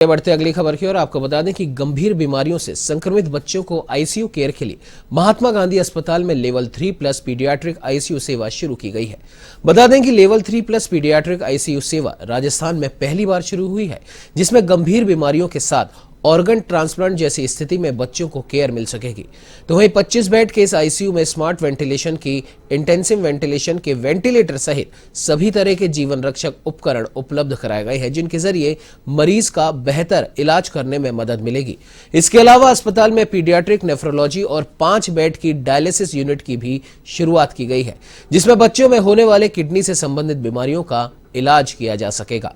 बढ़ते अगली खबर की ओर आपको बता दें कि गंभीर बीमारियों से संक्रमित बच्चों को आईसीयू केयर के लिए महात्मा गांधी अस्पताल में लेवल 3+ पीडियाट्रिक आईसीयू सेवा शुरू की गई है। बता दें कि लेवल 3+ पीडियाट्रिक आईसीयू सेवा राजस्थान में पहली बार शुरू हुई है, जिसमें गंभीर बीमारियों के साथ ऑर्गन ट्रांसप्लांट जैसी स्थिति में बच्चों को केयर मिल सकेगी। तो वहीं 25 बेड के इस आईसीयू में स्मार्ट वेंटिलेशन की इंटेंसिव वेंटिलेशन के वेंटिलेटर सहित सभी तरह के जीवन रक्षक उपकरण उपलब्ध कराए गए हैं, जिनके जरिए मरीज का बेहतर इलाज करने में मदद मिलेगी। इसके अलावा अस्पताल में पीडियाट्रिक नेफ्रोलॉजी और 5 बेड की डायलिसिस यूनिट की भी शुरुआत की गई है, जिसमें बच्चों में होने वाले किडनी से संबंधित बीमारियों का इलाज किया जा सकेगा।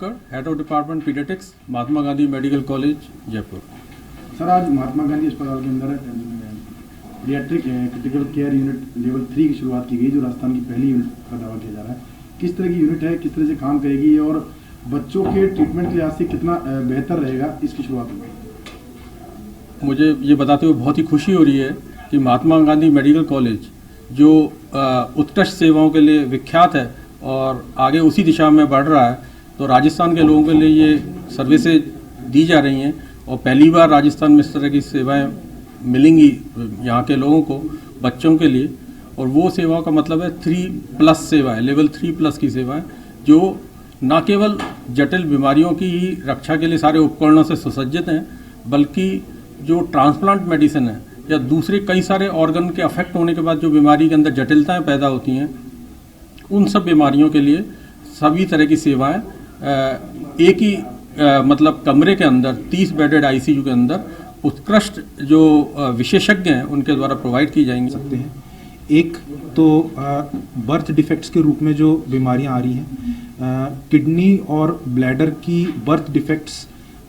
Head of department paediatrics, Mahatma Gandhi medical college, Jaipur. Sir, आज महात्मा गांधी अस्पताल के अंदर paediatric critical care unit level 3 की शुरुआत की गई, जो राजस्थान की पहली यूनिट का दावा किया जा रहा है। किस तरह की यूनिट है, किस तरह से काम करेगी और बच्चों के ट्रीटमेंट के लिहाज से कितना बेहतर रहेगा, इसकी शुरुआत होगी। मुझे ये बताते हुए बहुत ही खुशी हो रही है कि महात्मा गांधी मेडिकल कॉलेज जो उत्कृष्ट सेवाओं के लिए विख्यात है और आगे उसी दिशा में बढ़ रहा है, तो राजस्थान के लोगों के लिए ये सर्विसेज दी जा रही हैं और पहली बार राजस्थान में इस तरह की सेवाएं मिलेंगी यहाँ के लोगों को, बच्चों के लिए। और वो सेवाओं का मतलब है 3+ सेवा है, लेवल 3+ की सेवा है, जो न केवल जटिल बीमारियों की ही रक्षा के लिए सारे उपकरणों से सुसज्जित हैं, बल्कि जो ट्रांसप्लांट मेडिसिन है या दूसरे कई सारे ऑर्गन के अफेक्ट होने के बाद जो बीमारी के अंदर जटिलताएँ पैदा होती हैं, उन सब बीमारियों के लिए सभी तरह की सेवाएँ एक ही मतलब कमरे के अंदर 30 बेडेड आईसीयू के अंदर उत्कृष्ट जो विशेषज्ञ हैं उनके द्वारा प्रोवाइड की जाएंगी। सकते हैं एक तो बर्थ डिफेक्ट्स के रूप में जो बीमारियां आ रही हैं, किडनी और ब्लैडर की बर्थ डिफेक्ट्स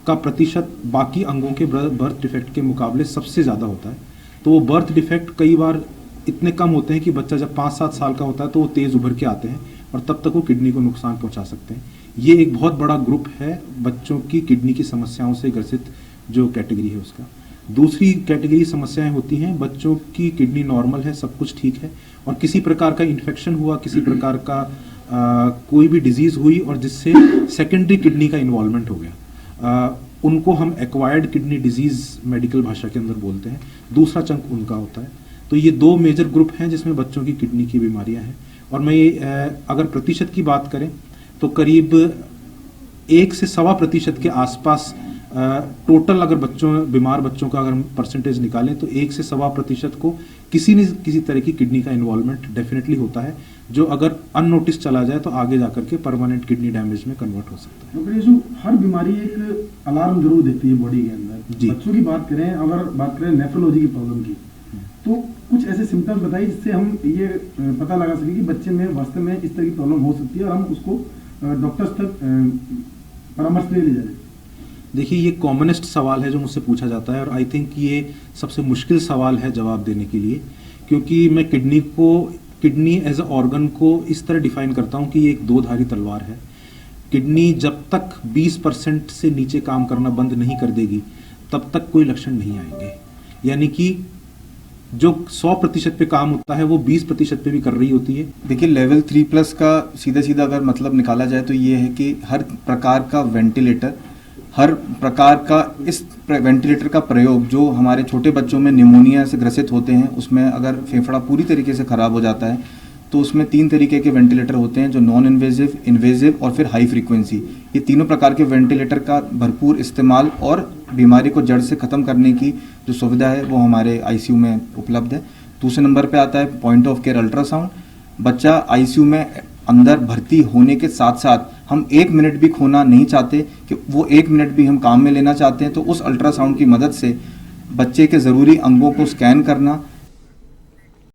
का प्रतिशत बाकी अंगों के बर्थ डिफेक्ट के मुकाबले सबसे ज़्यादा होता है। तो वो बर्थ डिफेक्ट कई बार इतने कम होते हैं कि बच्चा जब 5-7 साल का होता है तो वो तेज़ उभर के आते हैं और तब तक वो किडनी को नुकसान पहुंचा सकते हैं। ये एक बहुत बड़ा ग्रुप है बच्चों की किडनी की समस्याओं से ग्रसित जो कैटेगरी है उसका। दूसरी कैटेगरी समस्याएं होती हैं बच्चों की किडनी नॉर्मल है, सब कुछ ठीक है, और किसी प्रकार का इन्फेक्शन हुआ, किसी प्रकार का कोई भी डिजीज़ हुई और जिससे सेकेंडरी किडनी का इन्वॉल्वमेंट हो गया, उनको हम एक्वायर्ड किडनी डिजीज़ मेडिकल भाषा के अंदर बोलते हैं। दूसरा चंक उनका होता है। तो ये 2 मेजर ग्रुप हैं जिसमें बच्चों की किडनी की बीमारियां हैं। और मैं ये अगर प्रतिशत की बात करें तो करीब 1 से 1.25% के आसपास टोटल अगर बीमार बच्चों का अगर परसेंटेज निकालें तो 1 से 1.25% को किसी न किसी तरह की किडनी का इन्वॉल्वमेंट डेफिनेटली होता है, जो अगर अननोटिस चला जाए तो आगे जाकर के परमानेंट किडनी डैमेज में कन्वर्ट हो सकता है। डॉक्टर यीशु, हर बीमारी एक अलार्म जरूर देती है बॉडी के अंदर। जी। बच्चों की बात करें, अगर बात करें नेफ्रोलॉजी की प्रॉब्लम की, तो कुछ ऐसे सिम्टम्स बताइए जिससे हम ये पता लगा सके कि बच्चे में वास्तव में इस तरह की प्रॉब्लम हो सकती है और हम उसको डॉक्टर्स तक परामर्श ले जाए। देखिए, ये कॉमनेस्ट सवाल है जो मुझसे पूछा जाता है और आई थिंक ये सबसे मुश्किल सवाल है जवाब देने के लिए, क्योंकि मैं किडनी एज अ ऑर्गन को इस तरह डिफाइन करता हूँ कि ये एक 2-धारी तलवार है। किडनी जब तक 20% से नीचे काम करना बंद नहीं कर देगी तब तक कोई लक्षण नहीं आएंगे। यानी कि जो 100% पे काम होता है वो 20% पे भी कर रही होती है। देखिए, लेवल 3+ का सीधा अगर मतलब निकाला जाए तो ये है कि हर प्रकार का वेंटिलेटर, हर प्रकार का इस वेंटिलेटर का प्रयोग जो हमारे छोटे बच्चों में निमोनिया से ग्रसित होते हैं, उसमें अगर फेफड़ा पूरी तरीके से ख़राब हो जाता है तो उसमें 3 तरीके के वेंटिलेटर होते हैं, जो नॉन इन्वेजिव, इन्वेजिव और फिर हाई फ्रीक्वेंसी। ये तीनों प्रकार के वेंटिलेटर का भरपूर इस्तेमाल और बीमारी को जड़ से ख़त्म करने की जो सुविधा है वो हमारे आईसीयू में उपलब्ध है। दूसरे नंबर पे आता है पॉइंट ऑफ केयर अल्ट्रासाउंड। बच्चा आईसीयू में अंदर भर्ती होने के साथ साथ हम 1 मिनट भी खोना नहीं चाहते कि वो 1 मिनट भी हम काम में लेना चाहते हैं, तो उस अल्ट्रासाउंड की मदद से बच्चे के ज़रूरी अंगों को स्कैन करना